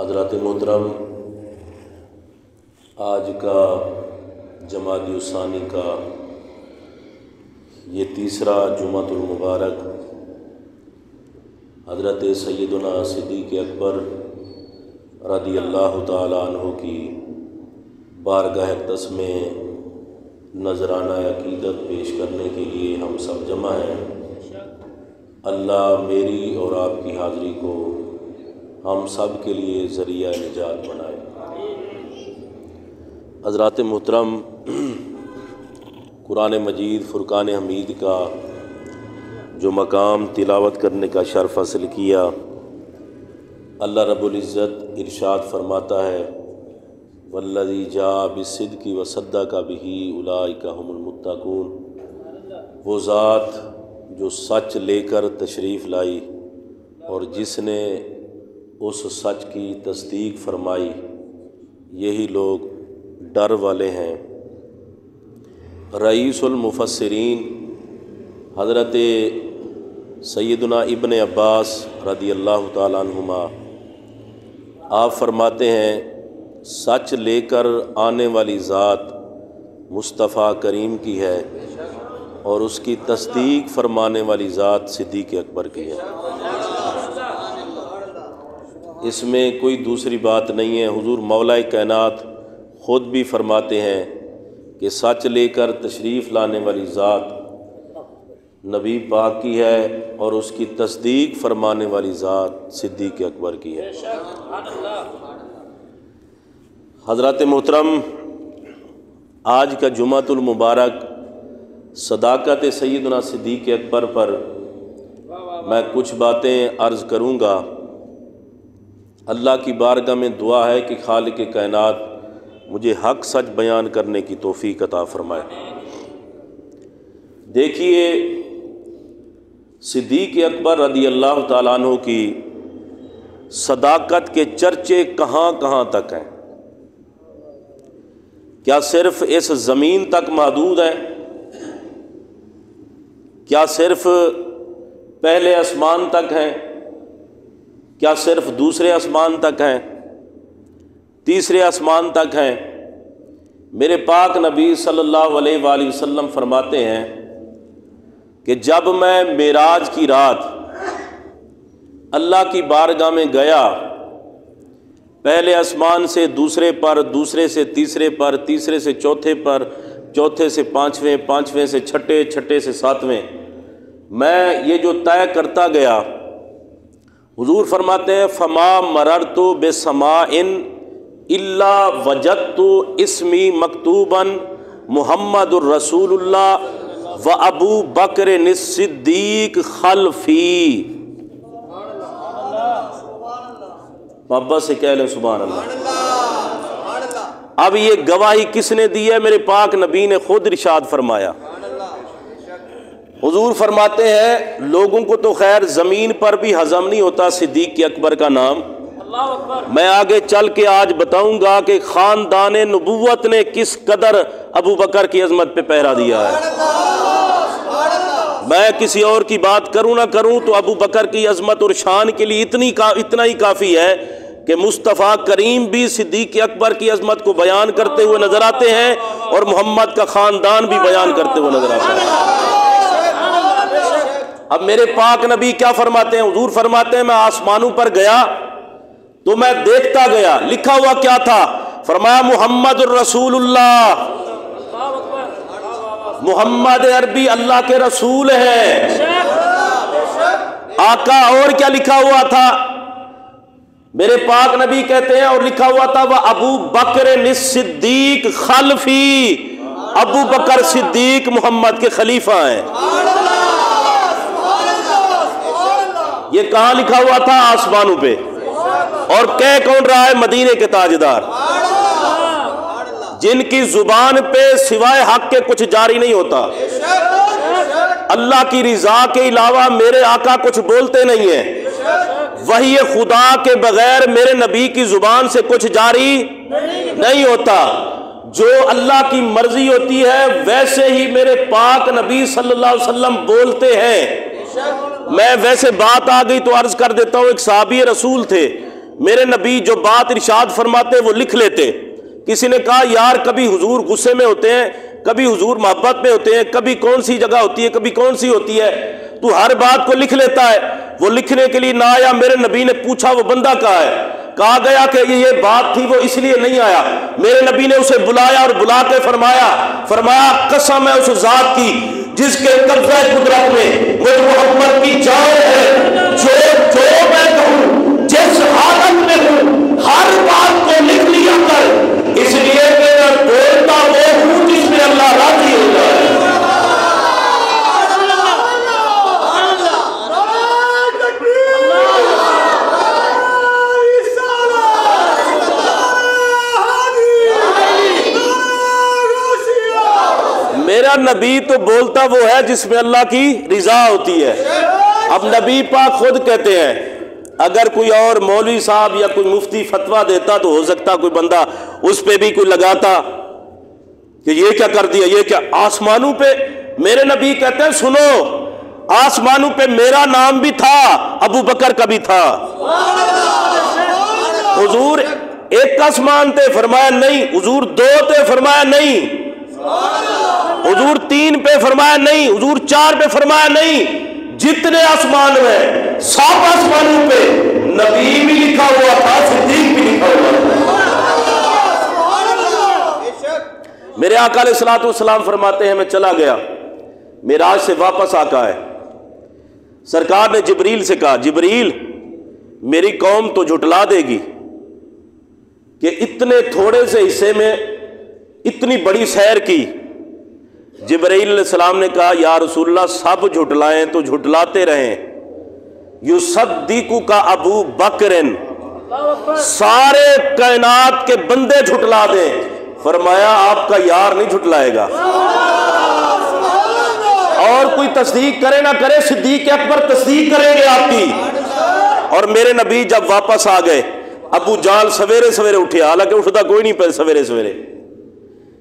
حضرات محترم، آج کا جمادی الثانی کا یہ تیسرا جمعۃ المبارک حضرت سیدنا صدیق اکبر رضی اللہ تعالی عنہ کی بارگاہ اقدس میں نذرانہ عقیدت پیش کرنے کے لیے ہم سب جمع ہیں۔ اللہ میری اور آپ کی حاضری کو ہم سب کے لیے ذریعہ نجات بنائے۔ حضرات محترم، قرآن مجید فرقان حمید کا جو مقام تلاوت کرنے کا شرف حاصل کیا، اللہ رب العزت ارشاد فرماتا ہے والذی جاء بالصدق وصدق بہ اولئک ھم المتقون، وہ ذات جو سچ لے کر تشریف لائی اور جس نے اس سچ کی تصدیق فرمائی، یہی لوگ ڈر والے ہیں۔ رئیس المفسرین حضرت سیدنا ابن عباس رضی اللہ تعالیٰ عنہما آپ فرماتے ہیں، سچ لے کر آنے والی ذات مصطفیٰ کریم کی ہے اور اس کی تصدیق فرمانے والی ذات صدیق اکبر کی ہے۔ اس میں کوئی دوسری بات نہیں ہے۔ حضور مولا کائنات خود بھی فرماتے ہیں کہ سچ لے کر تشریف لانے والی ذات نبی پاک کی ہے اور اس کی تصدیق فرمانے والی ذات صدیق اکبر کی ہے۔ حضرات محترم، آج کا جمعۃ المبارک صداقت سیدنا صدیق اکبر پر میں کچھ باتیں عرض کروں گا۔ اللہ کی بارگاہ میں دعا ہے کہ خالق کائنات مجھے حق سچ بیان کرنے کی توفیق عطا فرمائے۔ دیکھیے، صدیق اکبر رضی اللہ تعالیٰ عنہ کی صداقت کے چرچے کہاں کہاں تک ہیں؟ کیا صرف اس زمین تک محدود ہیں؟ کیا صرف پہلے آسمان تک ہیں؟ کیا صرف دوسرے آسمان تک ہیں؟ تیسرے آسمان تک ہیں؟ میرے پاک نبی صلی اللہ علیہ وآلہ وسلم فرماتے ہیں کہ جب میں معراج کی رات اللہ کی بارگاہ میں گیا، پہلے آسمان سے دوسرے پر، دوسرے سے تیسرے پر، تیسرے سے چوتھے پر، چوتھے سے پانچویں، پانچویں سے چھٹے، چھٹے سے ساتویں، میں یہ جو طے کرتا گیا، حضور فرماتے ہیں فما مررت بسماء الا وجدت اسمی مکتوبا محمد الرسول اللہ و ابو بکر الصدیق خلفی۔ محبت سے کہہ لیں سبحان اللہ۔ اب یہ گواہی کس نے دی ہے؟ میرے پاک نبی نے خود ارشاد فرمایا۔ حضور فرماتے ہیں لوگوں کو تو خیر زمین پر بھی ہضم نہیں ہوتا صدیق اکبر کا نام، میں آگے چل کے آج بتاؤں گا کہ خاندان نبوت نے کس قدر ابو بکر کی عظمت پہ پہرا دیا ہے۔ میں کسی اور کی بات کروں نہ کروں تو ابو بکر کی عظمت اور شان کے لیے اتنا ہی کافی ہے کہ مصطفیٰ کریم بھی صدیق اکبر کی عظمت کو بیان کرتے ہوئے نظر آتے ہیں اور محمد کا خاندان بھی بیان کرتے ہوئے نظر آتا ہے۔ اب میرے پاک نبی کیا فرماتے ہیں؟ حضور فرماتے ہیں میں آسمانوں پر گیا تو میں دیکھتا گیا، لکھا ہوا کیا تھا؟ فرمایا محمد الرسول اللہ، محمد عربی اللہ کے رسول ہیں آقا۔ اور کیا لکھا ہوا تھا؟ میرے پاک نبی کہتے ہیں اور لکھا ہوا تھا وہ ابو بکر الصدیق خلفی، ابو بکر صدیق محمد کے خلیفہ ہیں۔ یہ کہاں لکھا ہوا تھا؟ آسمانوں پہ۔ اور کہہ کون رہا ہے؟ مدینے کے تاجدار، جن کی زبان پہ سوائے حق کے کچھ جاری نہیں ہوتا۔ اللہ کی رضا کے علاوہ میرے آقا کچھ بولتے نہیں ہیں، وحی خدا کے بغیر میرے نبی کی زبان سے کچھ جاری نہیں ہوتا۔ جو اللہ کی مرضی ہوتی ہے ویسے ہی میرے پاک نبی صلی اللہ علیہ وسلم بولتے ہیں۔ میں ویسے بات آ گئی تو عرض کر دیتا ہوں، ایک صحابی رسول تھے، میرے نبی جو بات ارشاد فرماتے وہ لکھ لیتے۔ کسی نے کہا یار کبھی حضور غصے میں ہوتے ہیں، کبھی حضور محبت میں ہوتے ہیں، کبھی کون سی جگہ ہوتی ہے، کبھی کون سی ہوتی ہے، تو ہر بات کو لکھ لیتا ہے۔ وہ لکھنے کے لیے نہ آیا، میرے نبی نے پوچھا وہ بندہ کہاں ہے؟ کہا گیا کہ یہ بات تھی وہ اس لیے نہیں آیا۔ میرے نبی نے اسے بلایا اور بلا کے فرمایا قسم ہے اس ذات کی جس کے قبضہ قدرت میں مجھ محمد کی جان ہے، جو میں کہوں جس حالت میں ہوں ہر بات کو لکھ لیا کر، اس لیے کہ میں بولتا وہ ہوں جس میں اللہ راضی ہو جائے۔ میرا نبی تو بولتا وہ ہے جس میں اللہ کی رضا ہوتی ہے۔ اب نبی پاک خود کہتے ہیں اگر کوئی اور مولوی صاحب یا کوئی مفتی فتویٰ دیتا تو ہو سکتا کوئی بندہ اس پہ بھی کوئی لگاتا کہ یہ کیا کر دیا، یہ کیا۔ آسمانوں پہ میرے نبی کہتے ہیں سنو، آسمانوں پہ میرا نام بھی تھا، ابو بکر کا بھی تھا۔ حضور ایک آسمان تے فرمایا نہیں، حضور دو تے فرمایا نہیں، حضور تین پہ فرمایا نہیں، حضور چار پہ فرمایا نہیں، جتنے آسمان میں سب آسمانوں پہ نبی بھی لکھا ہوا تھا، صدیق بھی لکھا ہوا تھا۔ میرے آقا علیہ الصلوۃ والسلام فرماتے ہیں میں چلا گیا، معراج سے واپس آقا ہے، سرکار نے جبریل سے کہا جبریل میری قوم تو جھٹلا دے گی کہ اتنے تھوڑے سے حصے میں اتنی بڑی سیر کی۔ جبرائیل علیہ السلام نے کہا یا رسول اللہ سب جھٹلائیں تو جھٹلاتے رہیں، یصدقک ابو بکر، سارے کائنات کے بندے جھٹلا دیں، فرمایا آپ کا یار نہیں جھٹلائے گا، اور کوئی تصدیق کرے نہ کرے صدیق اکبر تصدیق کریں گے آپ کی۔ اور میرے نبی جب واپس آ گئے، ابو جہل سویرے سویرے اٹھے، حالانکہ اٹھتا کوئی نہیں پہلے سویرے سویرے،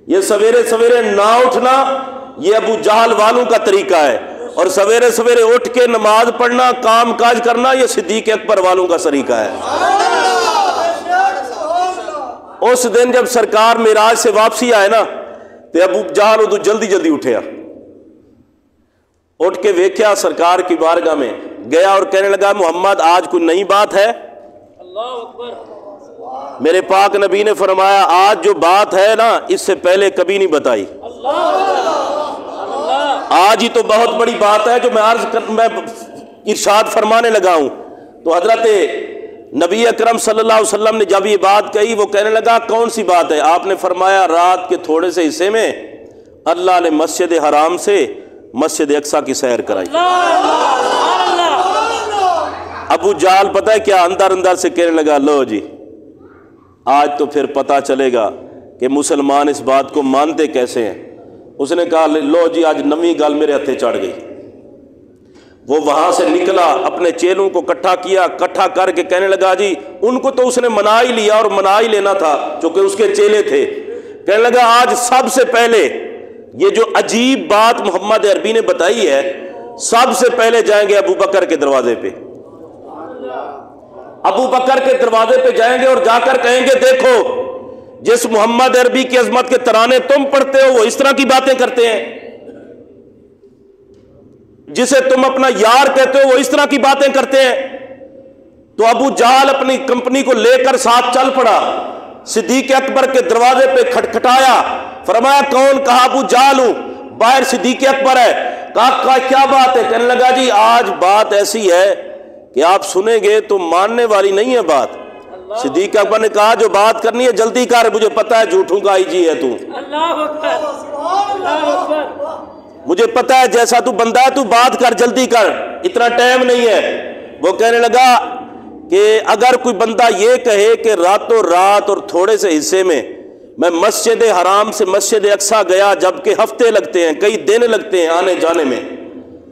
یہ سویرے سویرے نہ اٹھنا یہ ابو جہل والوں کا طریقہ ہے، اور سویرے سویرے اٹھ کے نماز پڑھنا کام کاج کرنا یہ صدیق اکبر والوں کا طریقہ ہے۔ اس دن جب سرکار معراج سے واپسی آئے نا تو ابو جہل ادو جلدی جلدی اٹھیا، اٹھ کے ویکھیا سرکار کی بارگاہ میں گیا اور کہنے لگا محمد آج کوئی نئی بات ہے؟ اللہ اکبر۔ میرے پاک نبی نے فرمایا آج جو بات ہے نا اس سے پہلے کبھی نہیں بتائی، آج ہی تو بہت بڑی بات ہے جو میں ارشاد فرمانے لگا ہوں۔ تو حضرت نبی اکرم صلی اللہ علیہ وسلم نے جب یہ بات کہی وہ کہنے لگا کون سی بات ہے؟ آپ نے فرمایا رات کے تھوڑے سے حصے میں اللہ نے مسجد حرام سے مسجد اقصی کی سیر کرائی۔ ابو جہل پتہ ہے کیا اندر اندر سے کہنے لگا لو جی آج تو پھر پتہ چلے گا کہ مسلمان اس بات کو مانتے کیسے ہیں۔ اس نے کہا لو جی آج نویں گل میرے ہتھے چڑھ گئی۔ وہ وہاں سے نکلا، اپنے چیلوں کو کٹھا کر کے کہنے لگا جی ان کو تو اس نے منا ہی لیا اور منا ہی لینا تھا چونکہ اس کے چیلے تھے۔ کہنے لگا آج سب سے پہلے یہ جو عجیب بات محمد عربی نے بتائی ہے سب سے پہلے جائیں گے ابو بکر کے دروازے پہ، ابو بکر کے دروازے پہ جائیں گے اور جا کر کہیں گے دیکھو جس محمد عربی کی عظمت کے ترانے تم پڑھتے ہو وہ اس طرح کی باتیں کرتے ہیں، جسے تم اپنا یار کہتے ہو وہ اس طرح کی باتیں کرتے ہیں۔ تو ابو جہل اپنی کمپنی کو لے کر ساتھ چل پڑا، صدیق اکبر کے دروازے پہ کھٹکھٹایا، فرمایا کون؟ کہا ابو جہل ہوں، باہر صدیق اکبر ہے۔ کہا کیا بات ہے؟ کہنے لگا جی آج بات ایسی ہے کہ آپ سنیں گے تو ماننے والی نہیں ہے بات۔ صدیق اکبر نے کہا جو بات کرنی ہے جلدی کر، مجھے پتا ہے جھوٹوں کا آئی جی ہے تو، مجھے پتا ہے جیسا تو بندہ ہے تو بات کر جلدی کر، اتنا ٹائم نہیں ہے۔ وہ کہنے لگا کہ اگر کوئی بندہ یہ کہے کہ راتوں رات اور تھوڑے سے حصے میں میں مسجد حرام سے مسجد اقصی گیا جبکہ ہفتے لگتے ہیں کئی دن لگتے ہیں آنے جانے میں،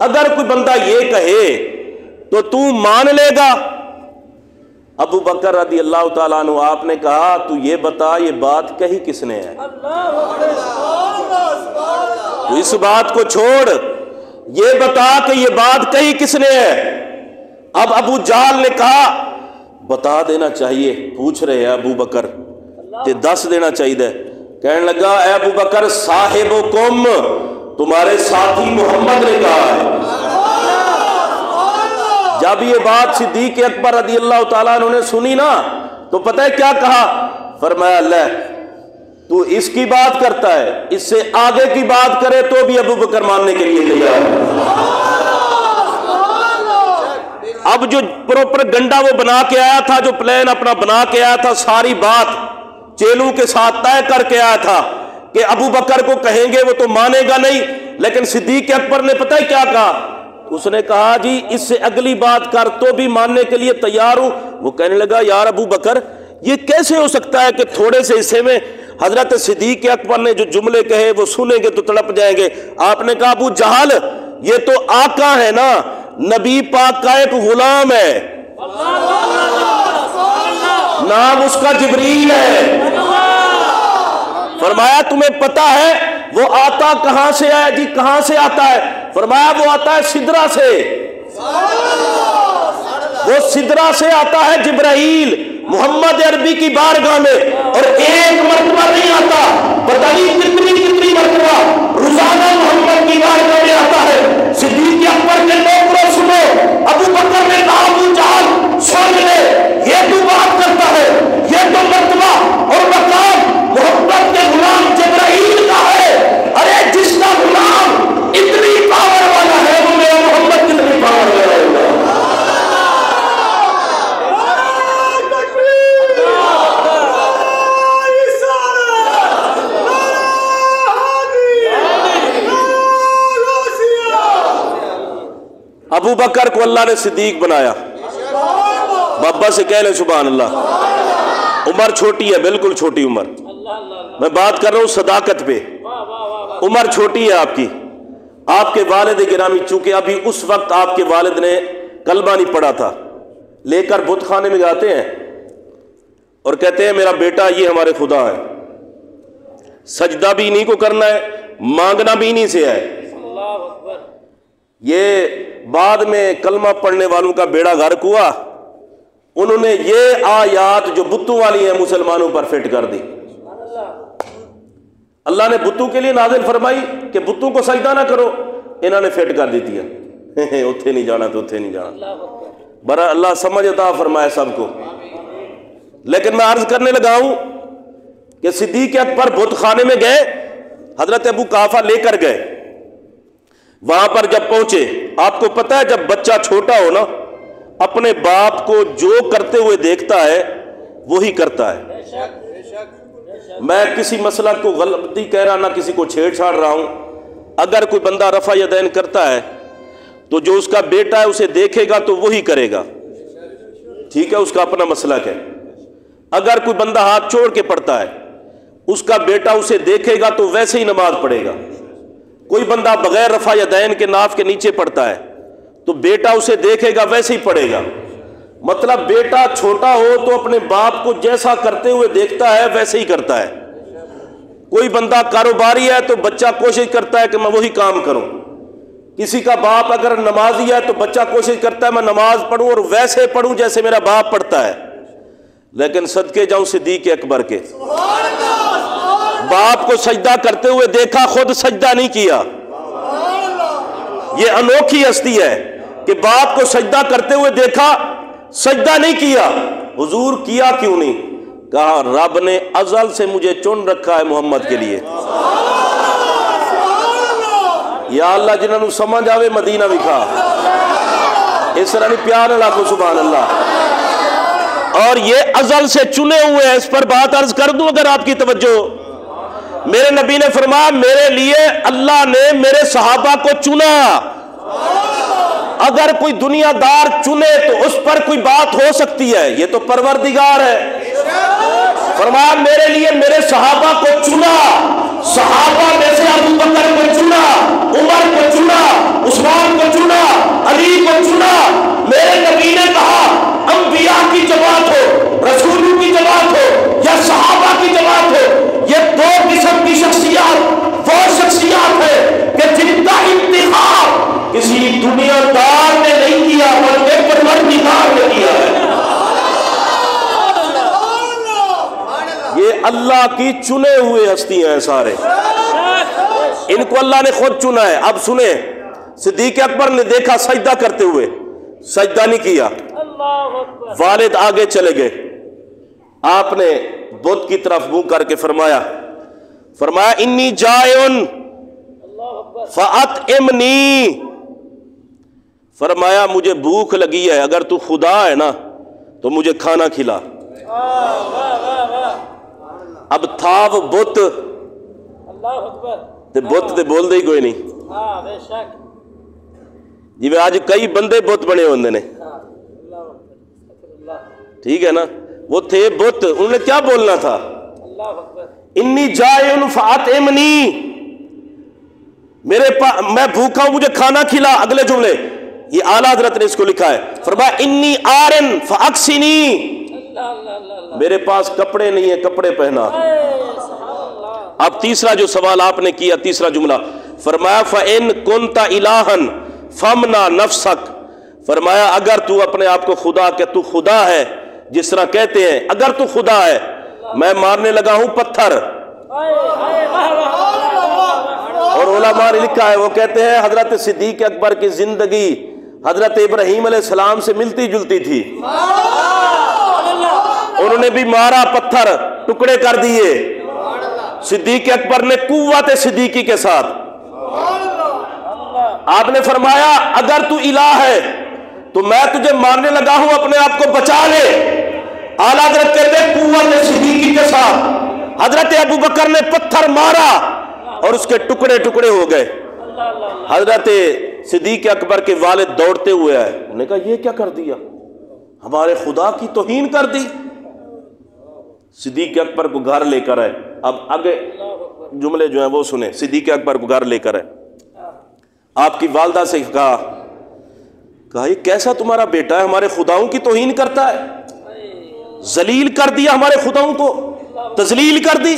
اگر کوئی بندہ یہ کہے تو تو مان لے گا؟ ابو بکر رضی اللہ تعالیٰ عنہ آپ نے کہا تو یہ بتا یہ بات کہی کس نے ہے؟ تو اس بات کو چھوڑ، یہ بتا کہ یہ بات کہی کس نے ہے؟ اب ابو جہل نے کہا بتا دینا چاہیے. پوچھ رہے ہیں ابو بکر کہ دس دینا چاہیے. کہنے لگا اے ابو بکر صاحبکم تمہارے ساتھی محمد نے کہا ہے. جب یہ بات صدیق اکبر رضی اللہ تعالیٰ عنہ نے سنی نا تو پتہ ہے کیا کہا؟ فرمایا اللہ تو اس کی بات کرتا ہے, اس سے آگے کی بات کرے تو بھی ابو بکر ماننے کے لیے تیار ہے. اب جو پروپر گنڈا وہ بنا کے آیا تھا, جو پلان اپنا بنا کے آیا تھا, ساری بات چیلوں کے ساتھ طے کر کے آیا تھا کہ ابو بکر کو کہیں گے وہ تو مانے گا نہیں, لیکن صدیق اکبر نے پتہ ہے کیا کہا؟ اس نے کہا جی اس سے اگلی بات کر تو بھی ماننے کے لیے تیار ہوں. وہ کہنے لگا یار ابو بکر یہ کیسے ہو سکتا ہے کہ تھوڑے سے حصے میں حضرت صدیق اکبر نے جو جملے کہے وہ سنیں گے تو تڑپ جائیں گے. آپ نے کہا ابو جہل یہ تو آقا ہے نا, نبی پاک کا ایک غلام ہے, نام اس کا جبریل ہے. فرمایا تمہیں پتا ہے وہ آتا کہاں سے ہے؟ جی کہاں سے آتا ہے؟ فرمایا وہ آتا ہے سدرا سے, وہ سدرا سے آتا ہے جبرائیل محمد عربی کی بارگاہ میں, اور ایک مرتبہ نہیں آتا, پتہ نہیں کتنی مرتبہ روزانہ محمد کی بارگاہ میں آتا ہے. صدیق اکبر کے لوگ کو سنو, ابو بکر نے کہا ابو جہل سن لے یہ تو بات کرتا ہے, یہ تو مرتبہ اور مقام محمد کے غلام جبرائیل کا ہے. ارے جس کا غلام اتنی پاور والا ہے وہ میرا محمد کتنی پاور والا ہے. ابو بکر کو اللہ نے صدیق بنایا. بابا سے کہہ لیں سبحان اللہ. عمر چھوٹی ہے, بالکل چھوٹی عمر, میں بات کر رہا ہوں صداقت پہ. عمر چھوٹی ہے آپ کی. آپ کے والد گرامی چونکہ ابھی اس وقت آپ کے والد نے کلمہ نہیں پڑھا تھا, لے کر بت خانے میں جاتے ہیں اور کہتے ہیں میرا بیٹا یہ ہمارے خدا ہے, سجدہ بھی انہی کو کرنا ہے, مانگنا بھی انہی سے ہے. یہ بعد میں کلمہ پڑھنے والوں کا بیڑا غرق ہوا, انہوں نے یہ آیات جو بتوں والی ہیں مسلمانوں پر فٹ کر دی. اللہ نے بتوں کے لیے نازل فرمائی کہ بتوں کو سجدہ نہ کرو, انہوں نے فٹ کر دیتی ہے اتھے نہیں جانا تو اتھے نہیں جانا. برا اللہ سمجھ عطا فرمائے سب کو. لیکن میں عرض کرنے لگا ہوں کہ صدیق اکبر بت خانے میں گئے, حضرت ابو قحافہ لے کر گئے. وہاں پر جب پہنچے, آپ کو پتہ ہے جب بچہ چھوٹا ہو نا اپنے باپ کو جو کرتے ہوئے دیکھتا ہے وہی کرتا ہے. میں کسی مسئلہ کو غلطی کہہ رہا نہ کسی کو چھیڑ چھاڑ رہا ہوں. اگر کوئی بندہ رفع یدین کرتا ہے تو جو اس کا بیٹا ہے اسے دیکھے گا تو وہی کرے گا, ٹھیک ہے, اس کا اپنا مسلک ہے. اگر کوئی بندہ ہاتھ چھوڑ کے پڑھتا ہے اس کا بیٹا اسے دیکھے گا تو ویسے ہی نماز پڑھے گا. کوئی بندہ بغیر رفع یدین کے ناف کے نیچے پڑھتا ہے تو بیٹا اسے دیکھے گا ویسے ہی پڑھے گا. مطلب بیٹا چھوٹا ہو تو اپنے باپ کو جیسا کرتے ہوئے دیکھتا ہے ویسے ہی کرتا ہے. کوئی بندہ کاروباری ہے تو بچہ کوشش کرتا ہے کہ میں وہی کام کروں. کسی کا باپ اگر نمازی ہے تو بچہ کوشش کرتا ہے میں نماز پڑھوں اور ویسے پڑھوں جیسے میرا باپ پڑھتا ہے. لیکن صدقے جاؤں صدیق اکبر کے, باپ کو سجدہ کرتے ہوئے دیکھا, خود سجدہ نہیں کیا. یہ انوکھی ہستی ہے کہ باپ کو سجدہ کرتے ہوئے دیکھا, سجدہ نہیں کیا. حضور کیا کیوں نہیں؟ کہا رب نے ازل سے مجھے چن رکھا ہے محمد کے لیے. یا اللہ جنہوں نے سمجھ آوے مدینہ بھی کھا, اس طرح نہیں پیار اللہ کو سبحان اللہ. اور یہ ازل سے چنے ہوئے ہیں. اس پر بات عرض کر دوں اگر آپ کی توجہ. میرے نبی نے فرمایا میرے لیے اللہ نے میرے صحابہ کو چنا. اگر کوئی دنیا دار چنے تو اس پر کوئی بات ہو سکتی ہے, یہ تو پروردگار ہے. فرمایا میرے لیے میرے صحابہ کو چنا. صحابہ میں سے ابو بکر کو چنا, عمر کو چنا, عثمان کو چنا, علی کو چنا. میرے نبی نے کہا انبیاء کی جماعت ہو, رسولوں کی جماعت ہو یا صحابہ کی جماعت ہو, یہ دو قسم کی شخصیات وہ شخصیات ہے کہ جن کا انتخاب کسی دنیا دار نے نہیں کیا بلکہ پروردگار نے کیا ہے. اللہ کی چنے ہوئے ہستی ہیں سارے، ان کو اللہ نے خود چنا ہے۔ اب سنیں، صدیق اکبر نے دیکھا سجدہ کرتے ہوئے، سجدہ نہیں کیا، والد آگے چلے گئے، آپ نے بت کی طرف منہ کر کے فرمایا انی جائعن فاطعمنی، فرمایا مجھے بھوک لگی ہے، اگر تو خدا ہے نا تو مجھے کھانا کھلا۔ اب تھا وہ بت، تے بت تے بول دے ہی کوئی نہیں، جی میں آج کئی بندے بت بنے ہوندے نے، ٹھیک ہے نا، وہ تھے بت، انہوں نے کیا بولنا تھا؟ انی جائعن فاطعمنی، میں بھوکا ہوں مجھے کھانا کھلا۔ اگلے جملے یہ اعلیٰ حضرت نے اس کو لکھا ہے، فرمایا انی عارن فاکسنی، میرے پاس کپڑے نہیں ہیں، کپڑے پہنا۔ اب تیسرا جو سوال آپ نے کیا، تیسرا جملہ فرمایا فَإِن كُنْتَ إِلَٰهًا فَامْنَعْ نَفْسَكَ، فرمایا اگر تو اپنے آپ کو خدا کہ تو خدا ہے، جس طرح کہتے ہیں اگر تو خدا ہے، میں مارنے لگا ہوں پتھر۔ اور علماء نے لکھا ہے، وہ کہتے ہیں حضرت صدیق اکبر کی زندگی حضرت ابراہیم علیہ السلام سے ملتی جلتی تھی، انہوں نے بھی مارا، پتھر ٹکڑے کر دیے، صدیق اکبر نے قوت صدیقی کے ساتھ۔ آپ نے فرمایا اگر تو الہ ہے تو میں تجھے مارنے لگا ہوں، اپنے آپ کو بچا لے۔ اعلیٰ حضرت کہتے ہیں قوت صدیقی کے ساتھ حضرت ابو بکر نے پتھر مارا اور اس کے ٹکڑے ٹکڑے ہو گئے۔ حضرت صدیق اکبر کے والد دوڑتے ہوئے آئے، انہوں نے کہا یہ کیا کر دیا، ہمارے خدا کی توہین کر دی۔ صدیق اکبر کو گھر لے کر آئے، اب آگے جملے جو ہیں وہ سنیں، صدیق اکبر کو گھر لے کر آئے، آپ کی والدہ سے کہا یہ کیسا تمہارا بیٹا ہے، ہمارے خداؤں کی توہین کرتا ہے، ذلیل کر دیا، ہمارے خداؤں کو تذلیل کر دی۔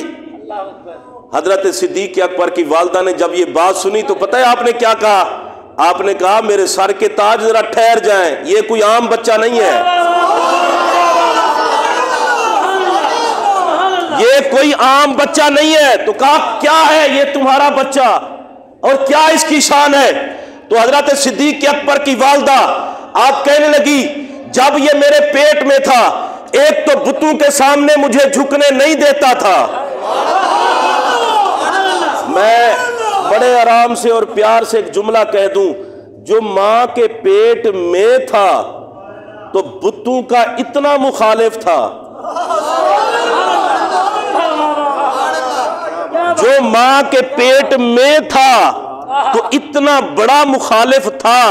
حضرت صدیق اکبر کی والدہ نے جب یہ بات سنی تو پتہ ہے آپ نے کیا کہا؟ آپ نے کہا میرے سر کے تاج ذرا ٹھہر جائیں، یہ کوئی عام بچہ نہیں ہے، یہ کوئی عام بچہ نہیں ہے۔ تو کہا کیا ہے یہ تمہارا بچہ اور کیا اس کی شان ہے؟ تو حضرت صدیق اکبر کی والدہ آپ کہنے لگی جب یہ میرے پیٹ میں تھا ایک تو بتوں کے سامنے مجھے جھکنے نہیں دیتا تھا، میں بڑے آرام سے اور پیار سے ایک جملہ کہہ دوں، جو ماں کے پیٹ میں تھا تو بتوں کا اتنا مخالف تھا، جو ماں کے پیٹ میں تھا تو اتنا بڑا مخالف تھا،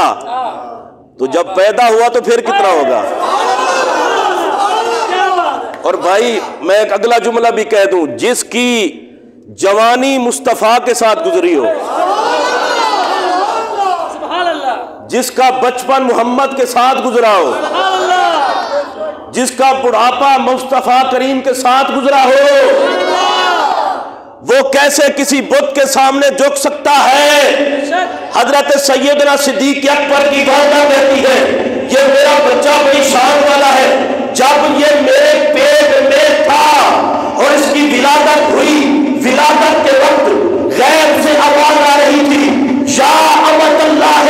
تو جب پیدا ہوا تو پھر کتنا ہوگا۔ اور بھائی میں ایک اگلا جملہ بھی کہہ دوں، جس کی جوانی مصطفیٰ کے ساتھ گزری ہو، جس کا بچپن محمد کے ساتھ گزرا ہو، جس کا بڑھاپا مصطفیٰ کریم کے ساتھ گزرا ہو، وہ کیسے کسی بت کے سامنے جھک سکتا ہے؟ حضرت سیدنا صدیق اکبر کی والدہ کہتی ہے یہ میرا بچہ بڑی شان والا ہے، جب یہ میرے پیٹ میں تھا اور اس کی ولادت ہوئی، ولادت کے وقت غیب سے آواز آ رہی تھی یا امت اللہ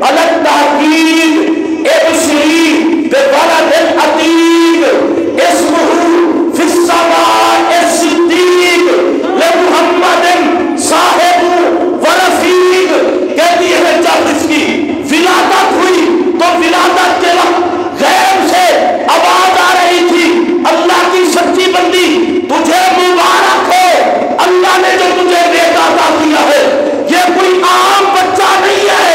علی التحقیق ابشری بولد عتیق اسمہ فی السماء صدیق لمحمد صاحب ورفیق، کہتی ہے جب اس کی ولادت ہوئی تو ولادت کے وقت غیب سے آواز آ رہی تھی اللہ کی سچی بندی تجھے مبارک ہو، اللہ نے جو تجھے بیٹا عطا کیا ہے، یہ کوئی عام بچہ نہیں ہے،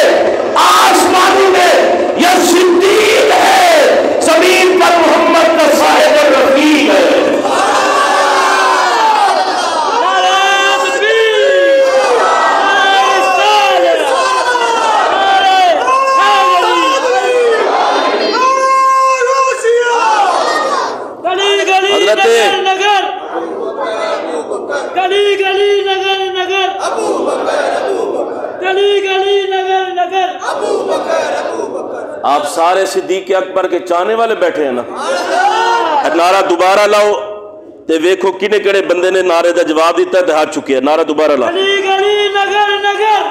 آسمانوں میں یہ صدیق ہے، زمین پر محمد کا صاحب رفیق ہے۔ آپ سارے صدیق اکبر کے چاہنے والے بیٹھے ہیں نا، نعرہ دوبارہ لاؤ، تے ویکھو کنے کڑے بندے نے نعرے دا جواب دیتا ہے تے ہاتھ چکیا نعرہ دوبارہ لا گلی گلی نگر نگر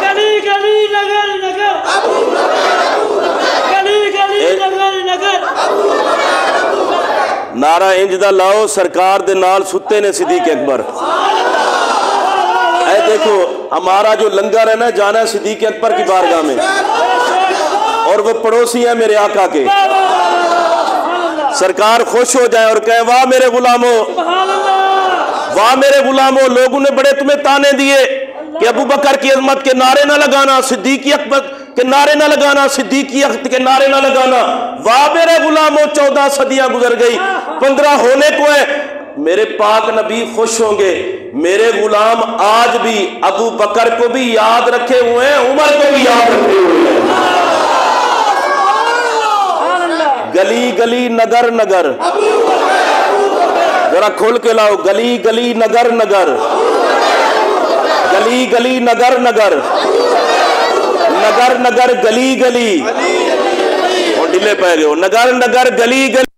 گلی گلی نگر نگر گلی گلی نگر نگر نعرہ انج دا لاؤ سرکار دے نال ستے نے صدیق اکبر اے دیکھو ہمارا جو لنگر ہے نا جانا ہے صدیق اکبر کی بارگاہ میں اور وہ پڑوسی ہیں میرے آقا کے سرکار خوش ہو جائیں اور کہیں واہ میرے غلاموں واہ میرے غلاموں لوگوں نے بڑے تمہیں تانے دیے کہ ابو بکر کی عظمت کے نعرے نہ لگانا صدیقی اکبر کے نعرے نہ لگانا صدیقی اکبر کے نعرے نہ لگانا واہ میرے غلاموں 14 صدیاں گزر گئی 15 ہونے کو ہے میرے پاک نبی خوش ہوں گے میرے غلام آج بھی ابو بکر کو بھی یاد رکھے ہوئے ہیں عمر کو بھی یاد رکھے ہوئے ہیں گلی گلی نگر نگر ذرا کھول کے لاؤ گلی گلی نگر نگر گلی گلی نگر نگر نگر نگر گلی گلی اور ڈلے پہ گئے ہو نگر نگر گلی گلی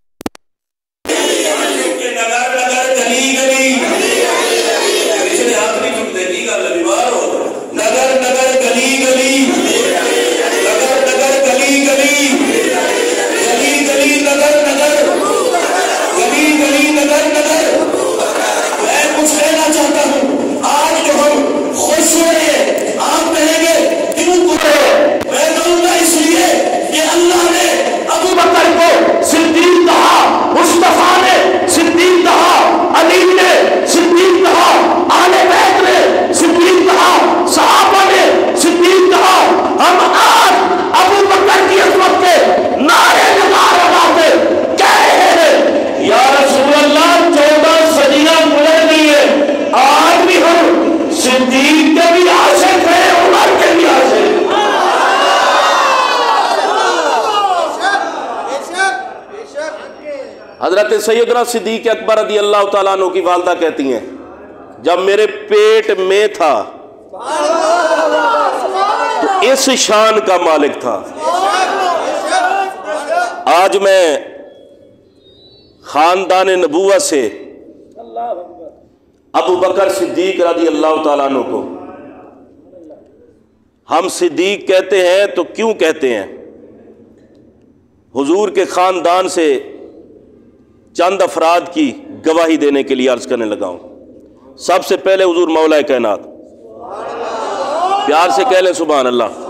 حضرت سیدنا صدیق اکبر رضی اللہ تعالیٰ عنہ کی والدہ کہتی ہیں جب میرے پیٹ میں تھا تو اس شان کا مالک تھا آج میں خاندان نبوت سے ابو بکر صدیق رضی اللہ تعالیٰ عنہ کو ہم صدیق کہتے ہیں تو کیوں کہتے ہیں حضور کے خاندان سے چند افراد کی گواہی دینے کے لیے عرض کرنے لگا ہوں سب سے پہلے حضور مولا کائنات پیار سے کہہ لیں سبحان اللہ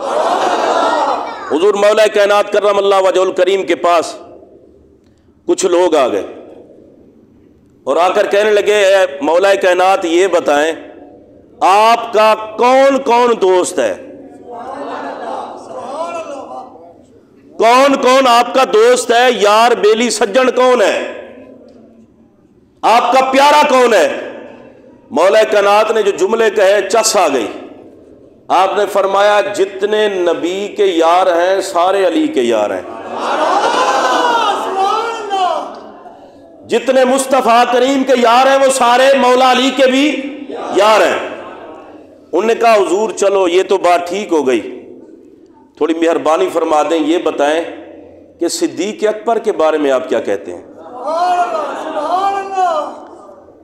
حضور مولا کائنات کرم اللہ وجہ الکریم کے پاس کچھ لوگ آ گئے اور آ کر کہنے لگے اے مولا کائنات یہ بتائیں آپ کا کون کون دوست ہے کون کون آپ کا دوست ہے یار بیلی سجن کون ہے آپ کا پیارا کون ہے مولا کائنات نے جو جملے کہے چس آ گئی آپ نے فرمایا جتنے نبی کے یار ہیں سارے علی کے یار ہیں جتنے مصطفیٰ کریم کے یار ہیں وہ سارے مولا علی کے بھی یار ہیں انہوں نے کہا حضور چلو یہ تو بات ٹھیک ہو گئی تھوڑی مہربانی فرما دیں یہ بتائیں کہ صدیق اکبر کے بارے میں آپ کیا کہتے ہیں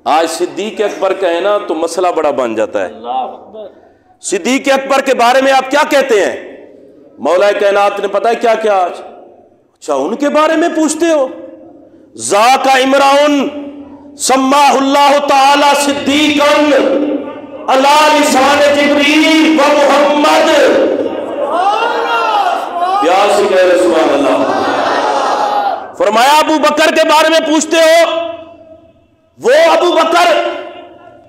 آج صدیق اکبر کہیں نا تو مسئلہ بڑا بن جاتا ہے صدیق اکبر کے بارے میں آپ کیا کہتے ہیں مولا کائنات نے پتہ ہے کیا کیا آج اچھا ان کے بارے میں پوچھتے ہو ذاک عمران سماہ اللہ تعالی صدیقا علی لسان جبریل و محمد پیار سے کہہ رہے سبحان اللہ فرمایا ابو بکر کے بارے میں پوچھتے ہو وہ ابو بکر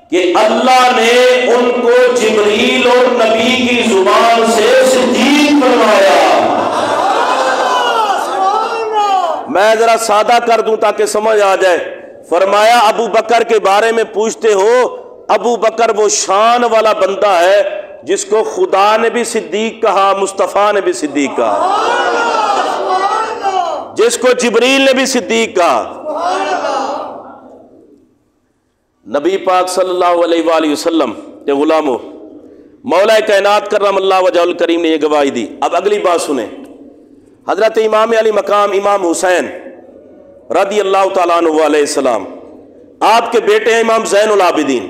کہ اللہ نے ان کو جبریل اور نبی کی زبان سے صدیق فرمایا میں ذرا سادہ کر دوں تاکہ سمجھ آ جائے فرمایا ابو بکر کے بارے میں پوچھتے ہو ابو بکر وہ شان والا بندہ ہے جس کو خدا نے بھی صدیق کہا مصطفیٰ نے بھی صدیق کہا جس کو جبریل نے بھی صدیق کہا نبی پاک صلی اللہ علیہ وآلہ وسلم کے غلاموں مولا کائنات کرم اللہ وجہ الکریم نے یہ گواہی دی اب اگلی بات سنیں حضرت امام علی مقام امام حسین رضی اللہ تعالیٰ عنہ علیہ السلام، آپ کے بیٹے ہیں امام زین العابدین۔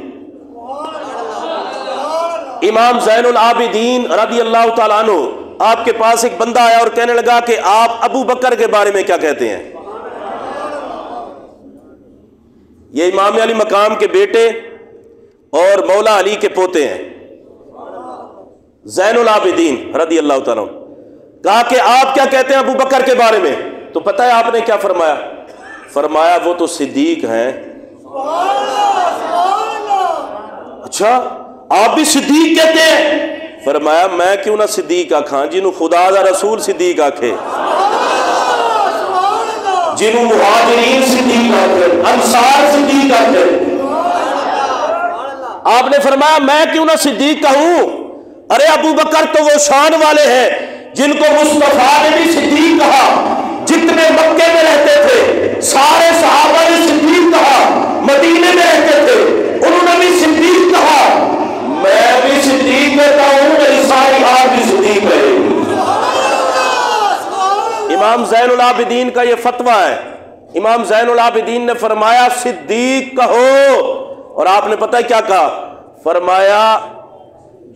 امام زین العابدین رضی اللہ تعالیٰ عنہ، آپ کے پاس ایک بندہ آیا اور کہنے لگا کہ آپ ابو بکر کے بارے میں کیا کہتے ہیں؟ یہ امام علی مقام کے بیٹے اور مولا علی کے پوتے ہیں، زین العابدین رضی اللہ تعالیٰ عنہ۔ کہا کہ آپ کیا کہتے ہیں ابو بکر کے بارے میں؟ تو پتہ ہے آپ نے کیا فرمایا؟ فرمایا وہ تو صدیق ہیں۔ اچھا آپ بھی صدیق کہتے ہیں؟ فرمایا میں کیوں نہ صدیق آکھاں، جنہوں خدا دا رسول صدیق آکھے، جنہوں مہاجرین صدیق آکھے، انصار صدیق آکھے۔ آپ نے فرمایا میں کیوں نہ صدیق کہوں؟ ارے ابو بکر تو وہ شان والے ہیں جن کو مصطفیٰ نے بھی صدیق کہا، جتنے مکے میں رہتے تھے سارے صحابہ نے صدیق کہا، مدینے میں رہتے تھے انہوں نے بھی صدیق کہا، میں بھی صدیق کہتا ہوں، میری ساری آج بھی صدیق ہے۔ امام زین العابدین کا یہ فتویٰ ہے۔ امام زین العابدین نے فرمایا صدیق کہو، اور آپ نے پتہ کیا کہا؟ فرمایا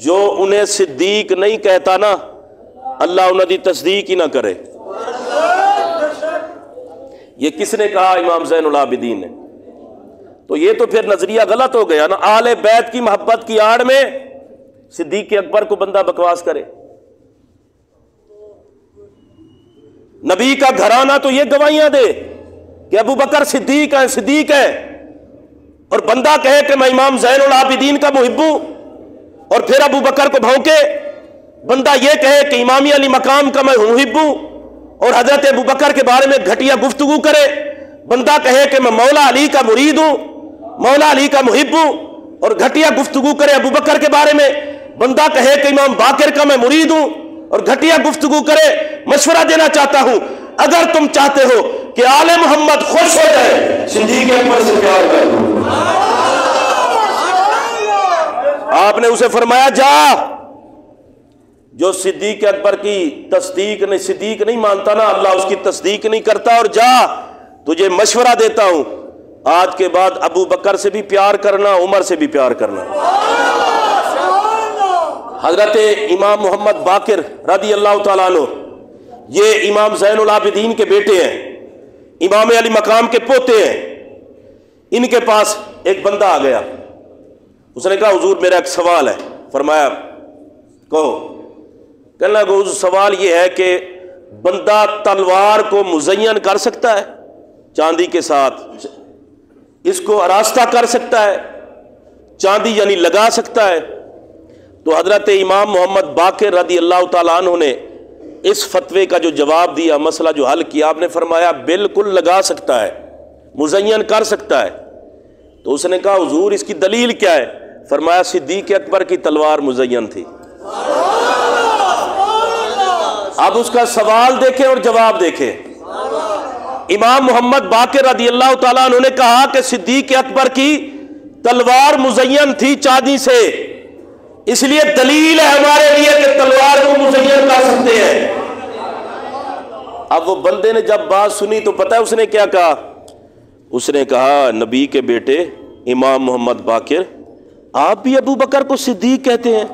جو انہیں صدیق نہیں کہتا نا، اللہ انہیں دی تصدیق ہی نہ کرے۔ یہ کس نے کہا؟ امام زین العابدین نے۔ تو یہ تو پھر نظریہ غلط ہو گیا نا، اہل بیت کی محبت کی آڑ میں صدیق اکبر کو بندہ بکواس کرے۔ نبی کا گھرانہ تو یہ گواہیاں دے کہ ابو بکر صدیق ہیں، صدیق ہے، اور بندہ کہے کہ میں امام زین العابدین کا محب ہوں، اور پھر ابو بکر کو بھونکے۔ بندہ یہ کہے کہ امام علی مقام کا میں محب ہوں، اور حضرت ابو بکر کے بارے میں گھٹیا گفتگو کرے۔ بندہ کہے کہ میں مولا علی کا مرید ہوں، مولا علی کا محب ہوں، اور گھٹیا گفتگو کرے ابو بکر کے بارے میں۔ بندہ کہے کہ امام باقر کا میں مرید ہوں، اور گھٹیا گفتگو کرے۔ مشورہ دینا چاہتا ہوں، اگر تم چاہتے ہو کہ آل محمد خوش ہو جائے، صدیق اکبر سے پیار کر دو۔ آپ نے اسے فرمایا جا، جو صدیق اکبر کی صدیق نہیں مانتا نا، اللہ اس کی تصدیق نہیں کرتا، اور جا تجھے مشورہ دیتا ہوں، آج کے بعد ابو بکر سے بھی پیار کرنا، عمر سے بھی پیار کرنا۔ حضرت امام محمد باقر رضی اللہ تعالیٰ عنہ، یہ امام زین العابدین کے بیٹے ہیں، امام علی مقام کے پوتے ہیں۔ ان کے پاس ایک بندہ آ گیا، اس نے کہا حضور میرا ایک سوال ہے۔ فرمایا کہو۔ کہنے لگا حضور سوال یہ ہے کہ بندہ تلوار کو مزین کر سکتا ہے چاندی کے ساتھ، اس کو آراستہ کر سکتا ہے، چاندی یعنی لگا سکتا ہے؟ تو حضرت امام محمد باقر رضی اللہ تعالیٰ عنہ نے اس فتوے کا جو جواب دیا، مسئلہ جو حل کیا، آپ نے فرمایا بالکل لگا سکتا ہے، مزین کر سکتا ہے۔ تو اس نے کہا حضور اس کی دلیل کیا ہے؟ فرمایا صدیق اکبر کی تلوار مزین تھی۔ اب اس کا سوال دیکھیں اور جواب دیکھیں۔ امام محمد باقر رضی اللہ تعالیٰ عنہ نے کہا کہ صدیق اکبر کی تلوار مزین تھی چاندی سے، اس لیے دلیل ہے ہمارے لیے کہ تلوار کو مزین کر سکتے ہیں۔ اب وہ بندے نے جب بات سنی تو پتہ ہے اس نے کیا کہا؟ اس نے کہا نبی کے بیٹے امام محمد باقر، آپ بھی ابو بکر کو صدیق کہتے ہیں؟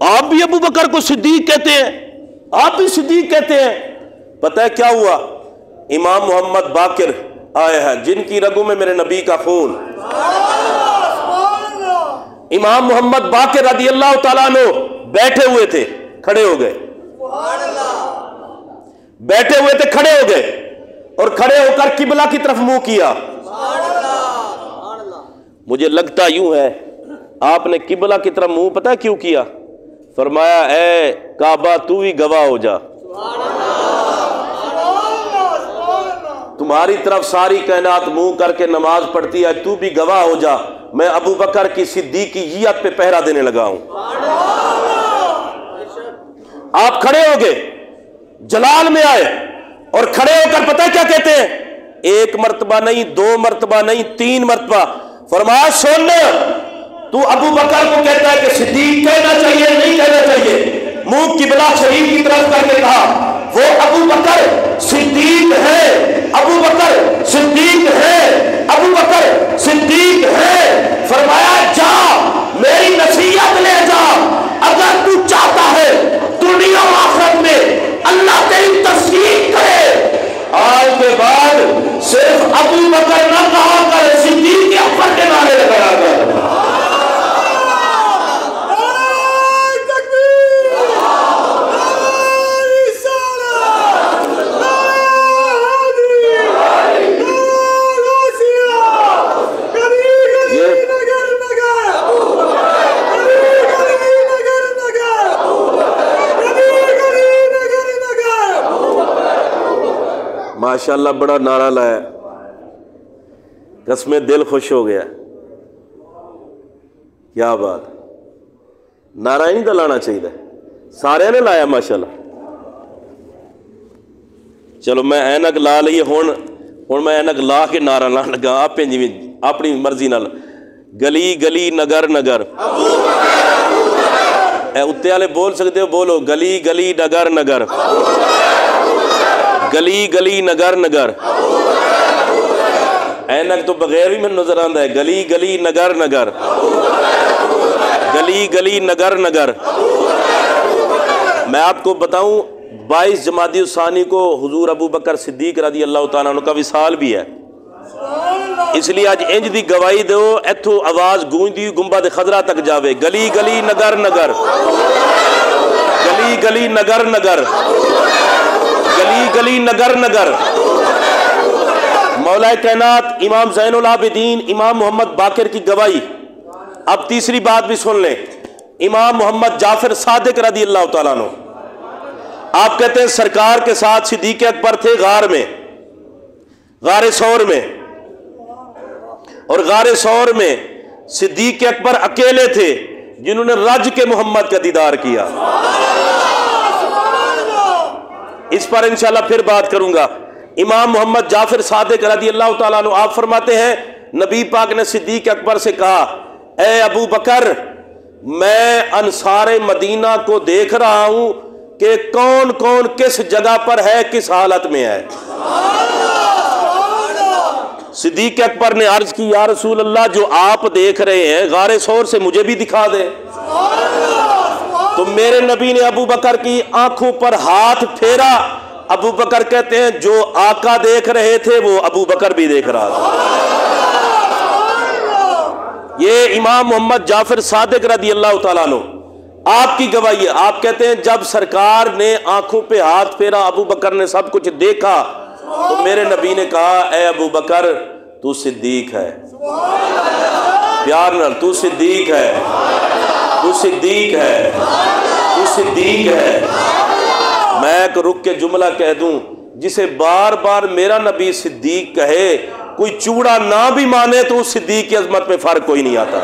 آپ بھی ابو بکر کو صدیق کہتے ہیں؟ آپ بھی صدیق کہتے ہیں؟ پتہ ہے کیا ہوا؟ امام محمد باقر آئے ہیں جن کی رگوں میں میرے نبی کا خون۔ امام محمد باقر رضی اللہ تعالیٰ عنہ بیٹھے ہوئے تھے، کھڑے ہو گئے، بیٹھے ہوئے تھے، کھڑے ہو گئے، اور کھڑے ہو کر قبلہ کی طرف منہ کیا۔ مجھے لگتا یوں ہے آپ نے قبلہ کی طرف منہ پتہ کیوں کیا؟ فرمایا اے کعبہ تو ہی گواہ ہو جا، تمہاری طرف ساری کائنات منہ کر کے نماز پڑھتی ہے، تو بھی گواہ ہو جا، میں ابو بکر کی صدیقیت پہ پہرا دینے لگا ہوں۔ آپ کھڑے ہو گئے، جلال میں آئے، اور کھڑے ہو کر پتہ کیا کہتے ہیں؟ ایک مرتبہ نہیں، دو مرتبہ نہیں، 3 مرتبہ۔ فرمایا سن، تو ابو بکر کو کہتا ہے کہ صدیق کہنا چاہیے نہیں کہنا چاہیے؟ منہ قبلہ شریف کی طرف کر کے کہا وہ ماشاءاللہ بڑا نعرہ لایا، قسم دل خوش ہو گیا، کیا بات، نعرہ ہی نہیں لانا چاہیے، سارے نے لایا ماشاءاللہ۔ چلو میں اینک لا لئی، ہن میں اینک لا کے نعرہ لانا لگا، آپ جی اپنی مرضی نال، گلی گلی نگر نگر، اے اتے والے بول سکتے ہو، بولو، گلی گلی نگر نگر، گلی گلی نگر نگر، اینک تو بغیر بھی میں نظر آتا ہے، گلی گلی نگر نگر، گلی گلی نگر نگر۔ میں آپ کو بتاؤں 22 جمادی الثانی کو حضور ابو بکر صدیق رضی اللہ تعالیٰ عنہ کا وصال بھی ہے، اس لیے آج انج دی گواہی دو، ایتھو آواز گونجدی گنبد خضرا تک جاوے، گلی گلی نگر نگر، گلی گلی نگر نگر، گلی گلی نگر نگر۔ مولا کائنات امام زین العابدین امام محمد باقر کی گواہی۔ اب تیسری بات بھی سن لیں، امام محمد جعفر صادق رضی اللہ تعالیٰ عنہ، آپ کہتے ہیں سرکار کے ساتھ صدیق اکبر تھے غار میں، غار ثور میں، اور غار ثور میں صدیق اکبر اکیلے تھے جنہوں نے رج کے محمد کا دیدار کیا۔ اس پر انشاءاللہ پھر بات کروں گا۔ امام محمد جعفر صادق رضی اللہ تعالیٰ عنہ آپ فرماتے ہیں نبی پاک نے صدیق اکبر سے کہا، اے ابو بکر، میں انصار مدینہ کو دیکھ رہا ہوں کہ کون کون کس جگہ پر ہے، کس حالت میں ہے۔ صدیق اکبر نے عرض کی، یا رسول اللہ، جو آپ دیکھ رہے ہیں غار ثور سے مجھے بھی دکھا دے۔ تو میرے نبی نے ابو بکر کی آنکھوں پر ہاتھ پھیرا، ابو بکر کہتے ہیں جو آقا دیکھ رہے تھے وہ ابو بکر بھی دیکھ رہا تھا۔ یہ امام محمد جعفر صادق رضی اللہ تعالیٰ عنہ آپ کی گواہی ہے۔ آپ کہتے ہیں جب سرکار نے آنکھوں پہ ہاتھ پھیرا، ابو بکر نے سب کچھ دیکھا، تو میرے نبی نے کہا، اے ابو بکر، تو صدیق ہے، پیار نال، تو صدیق ہے، تو صدیق ہے، تو صدیق ہے۔ میں ایک رک کے جملہ کہہ دوں، جسے بار بار میرا نبی صدیق کہے، کوئی چوڑا نہ بھی مانے تو اس صدیق کی عظمت میں فرق کوئی نہیں آتا۔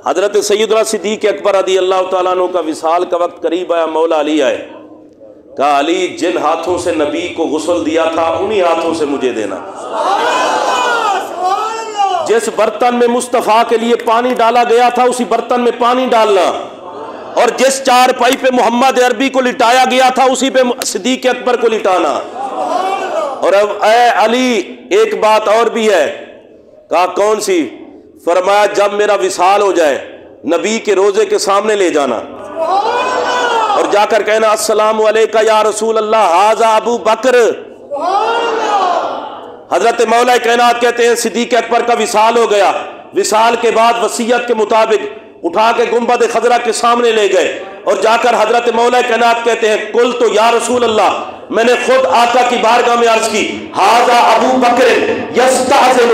حضرت سیدنا صدیق اکبر رضی اللہ تعالیٰ عنہ کا وصال کا وقت قریب آیا، مولا علی آئے، کہا علی جن ہاتھوں سے نبی کو غسل دیا تھا انہی ہاتھوں سے مجھے دینا، جس برتن میں مصطفیٰ کے لیے پانی ڈالا گیا تھا اسی برتن میں پانی ڈالنا، اور جس چار پائی پہ محمد عربی کو لٹایا گیا تھا اسی پہ صدیق اکبر کو لٹانا۔ اور اب اے علی ایک بات اور بھی ہے، کہا کون سی؟ فرمایا جب میرا وصال ہو جائے نبی کے روزے کے سامنے لے جانا اور جا کر کہنا السلام علیکہ یا رسول اللہ ھذا ابو بکر۔ حضرت مولا کائنات کہتے ہیں صدیق اکبر کا وصال ہو گیا، وصال کے بعد وصیت کے مطابق اٹھا کے گنبد خضرا کے سامنے لے گئے، اور جا کر حضرت مولا کائنات کہتے ہیں قل تو یا رسول اللہ، میں نے خود آقا کی بارگاہ میں عرض کی، ھذا ابو بکر یستأذن،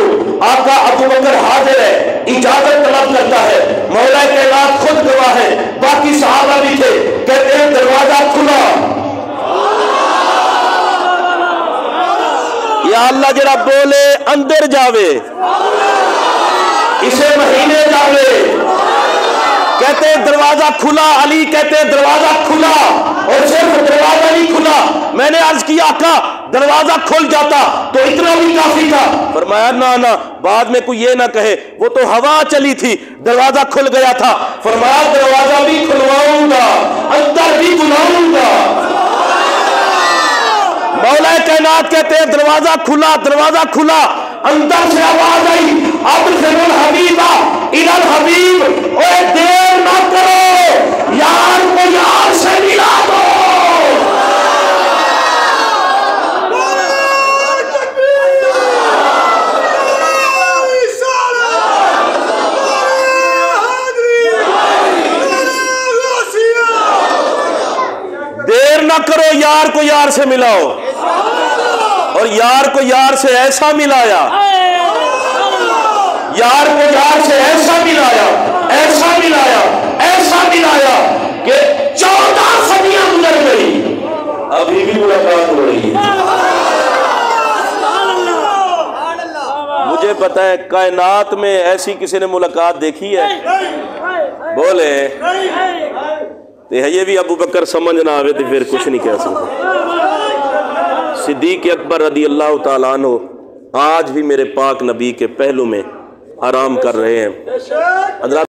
آقا ابو بکر حاضر ہے، اجازت طلب کرتا ہے۔ مولا کائنات خود گواہ ہے، باقی صحابہ بھی تھے، کہتے ہیں دروازہ کھلا، یا اللہ جرا بولے اندر جاوے، اسے مہینے جاوے، کہتے ہیں دروازہ کھلا، علی کہتے ہیں دروازہ کھلا، اور صرف دروازہ نہیں کھلا، میں نے عرض کیا آقا دروازہ کھل جاتا تو اتنا بھی کافی تھا۔ فرمایا نہ بعد میں کوئی یہ نہ کہے وہ تو ہوا چلی تھی، دروازہ کھل گیا تھا۔ فرمایا دروازہ بھی کھلواؤں گا، اندر بھی بلاؤں گا۔ مولا کائنات کہتے ہیں دروازہ کھلا، دروازہ کھلا، اندر سے آواز آئی ابصر الحبیب الی الحبیب، اوے دیر نہ کرو، یار کو یار سے ملا دو۔ دیر نہ کرو، یار کو یار سے ملاؤ، اور یار کو یار سے ایسا ملایا، یار کو یار سے ایسا ملایا، ایسا ملایا، ایسا ملایا کہ 14 صدیاں گزر گئی، ابھی بھی بتائیں کائنات میں ایسی کسی نے ملاقات دیکھی ہے؟ بولے تو یہ بھی ابو بکر سمجھ نہ آوے تو پھر کچھ نہیں کہہ سکتا۔ صدیق اکبر رضی اللہ تعالیٰ عنہ آج بھی میرے پاک نبی کے پہلو میں آرام کر رہے ہیں۔ حضرات